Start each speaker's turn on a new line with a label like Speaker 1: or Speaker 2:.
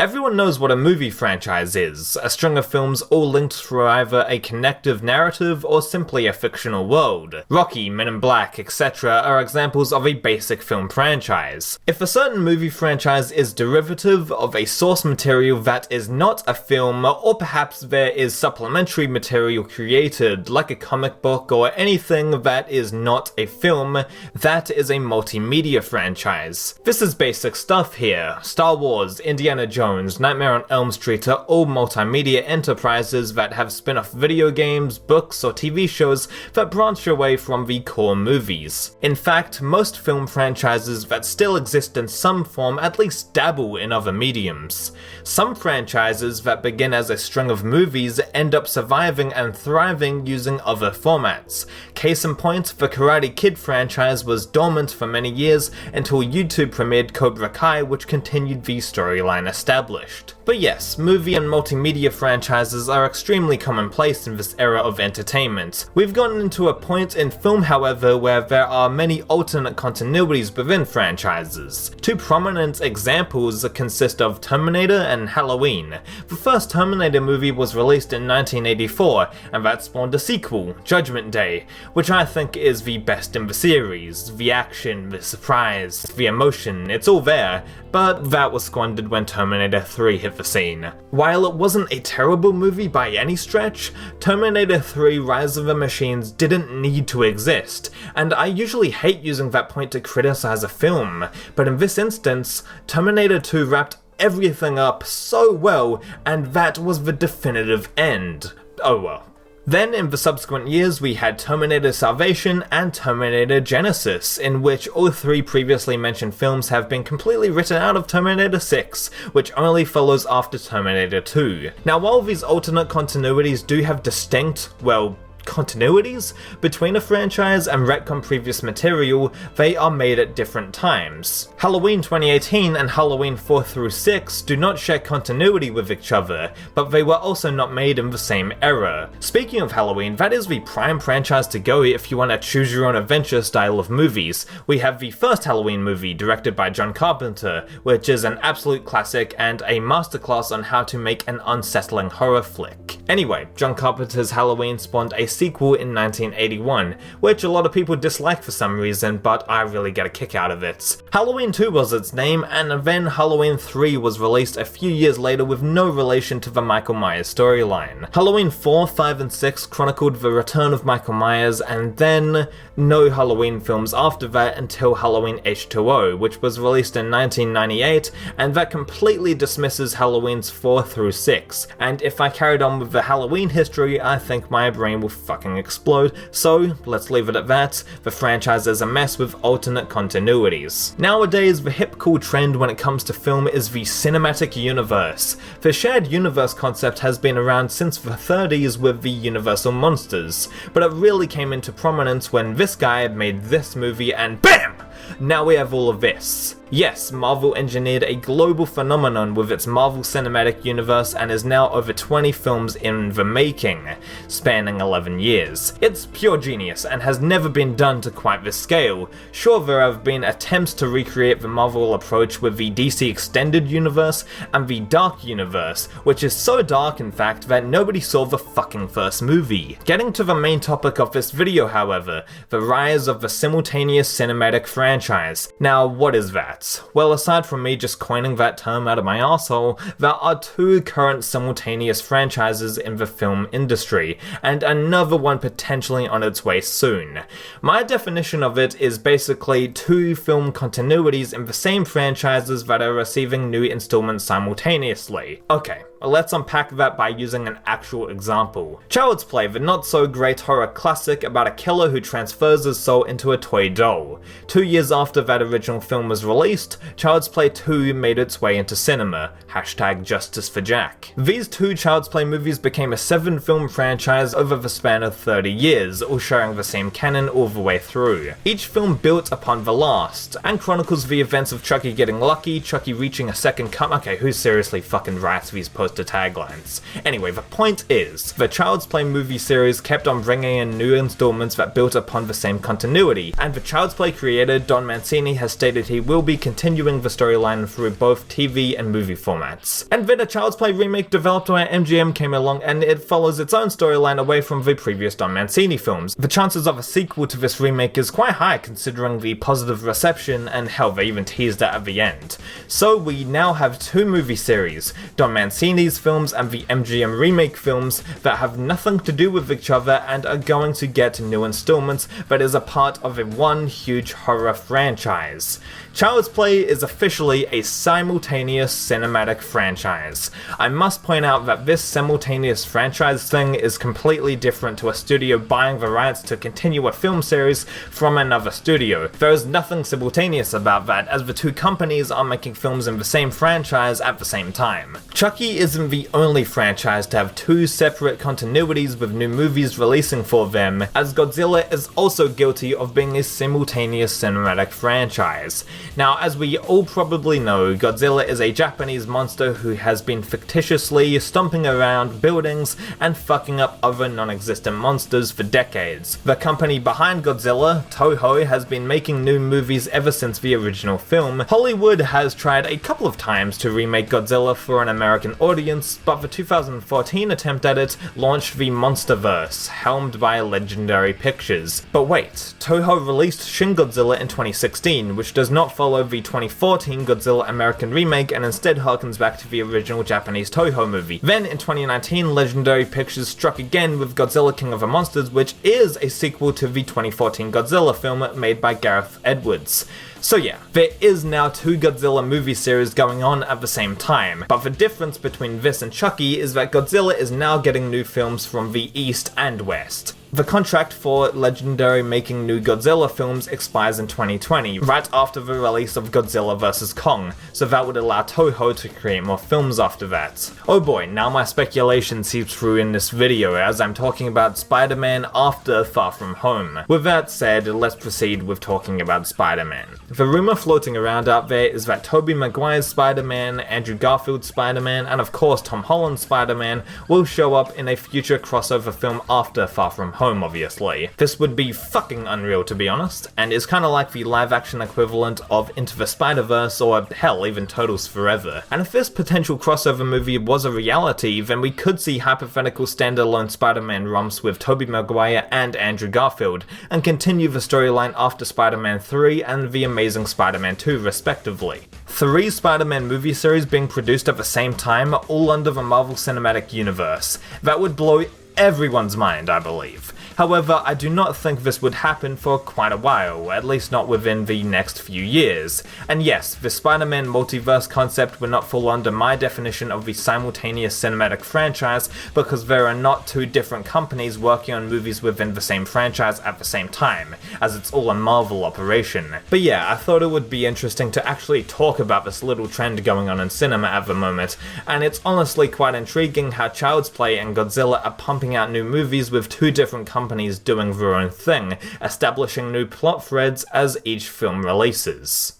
Speaker 1: Everyone knows what a movie franchise is, a string of films all linked through either a connective narrative or simply a fictional world. Rocky, Men in Black, etc. are examples of a basic film franchise. If a certain movie franchise is derivative of a source material that is not a film, or perhaps there is supplementary material created, like a comic book or anything that is not a film, that is a multimedia franchise. This is basic stuff here. Star Wars, Indiana Jones, Nightmare on Elm Street are all multimedia enterprises that have spin-off video games, books, or TV shows that branch away from the core movies. In fact, most film franchises that still exist in some form at least dabble in other mediums. Some franchises that begin as a string of movies end up surviving and thriving using other formats. Case in point, the Karate Kid franchise was dormant for many years until YouTube premiered Cobra Kai, which continued the storyline established. But yes, movie and multimedia franchises are extremely commonplace in this era of entertainment. We've gotten into a point in film, however, where there are many alternate continuities within franchises. Two prominent examples consist of Terminator and Halloween. The first Terminator movie was released in 1984, and that spawned a sequel, Judgment Day, which I think is the best in the series. The action, the surprise, the emotion, it's all there, but that was squandered when Terminator 3 hit the scene. While it wasn't a terrible movie by any stretch, Terminator 3 Rise of the Machines didn't need to exist, and I usually hate using that point to criticize a film, but in this instance, Terminator 2 wrapped everything up so well, and that was the definitive end. Oh well. Then in the subsequent years we had Terminator Salvation and Terminator Genesis, in which all three previously mentioned films have been completely written out of Terminator 6, which only follows after Terminator 2. Now while these alternate continuities do have distinct, continuities between a franchise and retcon previous material, they are made at different times. Halloween 2018 and Halloween 4 through 6 do not share continuity with each other, but they were also not made in the same era. Speaking of Halloween, that is the prime franchise to go if you want a choose your own adventure style of movies. We have the first Halloween movie directed by John Carpenter, which is an absolute classic and a masterclass on how to make an unsettling horror flick. Anyway, John Carpenter's Halloween spawned a sequel in 1981, which a lot of people dislike for some reason, but I really get a kick out of it. Halloween 2 was its name, and then Halloween 3 was released a few years later with no relation to the Michael Myers storyline. Halloween 4, 5, and 6 chronicled the return of Michael Myers, and then no Halloween films after that until Halloween H2O, which was released in 1998, and that completely dismisses Halloweens 4 through 6, and if I carried on with the Halloween history, I think my brain will fucking explode, so let's leave it at that. The franchise is a mess with alternate continuities. Nowadays, the hip cool trend when it comes to film is the cinematic universe. The shared universe concept has been around since the 30s with the Universal Monsters, but it really came into prominence when this guy made this movie and BAM! Now we have all of this. Yes, Marvel engineered a global phenomenon with its Marvel Cinematic Universe and is now over 20 films in the making, spanning 11 years. It's pure genius and has never been done to quite this scale. Sure, there have been attempts to recreate the Marvel approach with the DC Extended Universe and the Dark Universe, which is so dark in fact that nobody saw the fucking first movie. Getting to the main topic of this video, however, the rise of the Simultaneous Cinematic franchise. Now, what is that? Well, aside from me just coining that term out of my arsehole, there are two current simultaneous franchises in the film industry, and another one potentially on its way soon. My definition of it is basically two film continuities in the same franchises that are receiving new installments simultaneously. Okay, let's unpack that by using an actual example. Child's Play, the not-so-great horror classic about a killer who transfers his soul into a toy doll. 2 years after that original film was released, Child's Play 2 made its way into cinema, #Justice for Jack. These two Child's Play movies became a 7-film franchise over the span of 30 years, all sharing the same canon all the way through. Each film built upon the last, and chronicles the events of Chucky getting lucky, Chucky reaching a second come. Okay, who seriously fucking writes these poster taglines? Anyway, the point is, the Child's Play movie series kept on bringing in new installments that built upon the same continuity, and the Child's Play creator Don Mancini has stated he will be continuing the storyline through both TV and movie formats. And then a Child's Play remake developed by MGM came along, and it follows its own storyline away from the previous Don Mancini films. The chances of a sequel to this remake is quite high considering the positive reception and hell, they even teased that at the end. So we now have two movie series, Don Mancini's films and the MGM remake films, that have nothing to do with each other and are going to get new installments, but is a part of a one huge horror franchise. Child's Play is officially a simultaneous cinematic franchise. I must point out that this simultaneous franchise thing is completely different to a studio buying the rights to continue a film series from another studio. There is nothing simultaneous about that, as the two companies are making films in the same franchise at the same time. Chucky isn't the only franchise to have two separate continuities with new movies releasing for them, as Godzilla is also guilty of being a simultaneous cinematic franchise. Now, as we all probably know, Godzilla is a Japanese monster who has been fictitiously stomping around buildings and fucking up other non-existent monsters for decades. The company behind Godzilla, Toho, has been making new movies ever since the original film. Hollywood has tried a couple of times to remake Godzilla for an American audience, but the 2014 attempt at it launched the Monsterverse, helmed by Legendary Pictures. But wait, Toho released Shin Godzilla in 2016, which does not follow the 2014 Godzilla American remake and instead harkens back to the original Japanese Toho movie. Then in 2019, Legendary Pictures struck again with Godzilla King of the Monsters, which is a sequel to the 2014 Godzilla film made by Gareth Edwards. So yeah, there is now two Godzilla movie series going on at the same time, but the difference between this and Chucky is that Godzilla is now getting new films from the East and West. The contract for Legendary making new Godzilla films expires in 2020, right after the release of Godzilla vs. Kong, so that would allow Toho to create more films after that. Oh boy, now my speculation seeps through in this video as I'm talking about Spider-Man after Far From Home. With that said, let's proceed with talking about Spider-Man. The rumor floating around out there is that Tobey Maguire's Spider-Man, Andrew Garfield's Spider-Man, and of course Tom Holland's Spider-Man will show up in a future crossover film after Far From Home, obviously. This would be fucking unreal, to be honest, and is kinda like the live-action equivalent of Into the Spider-Verse or hell, even Turtles Forever. And if this potential crossover movie was a reality, then we could see hypothetical standalone Spider-Man romps with Tobey Maguire and Andrew Garfield, and continue the storyline after Spider-Man 3 and The Amazing Spider-Man 2 respectively. 3 Spider-Man movie series being produced at the same time, all under the Marvel Cinematic Universe. That would blow everyone's mind, I believe. However, I do not think this would happen for quite a while, at least not within the next few years. And yes, the Spider-Man multiverse concept would not fall under my definition of the simultaneous cinematic franchise because there are not two different companies working on movies within the same franchise at the same time, as it's all a Marvel operation. But yeah, I thought it would be interesting to actually talk about this little trend going on in cinema at the moment, and it's honestly quite intriguing how Child's Play and Godzilla are pumping out new movies with two different companies doing their own thing, establishing new plot threads as each film releases.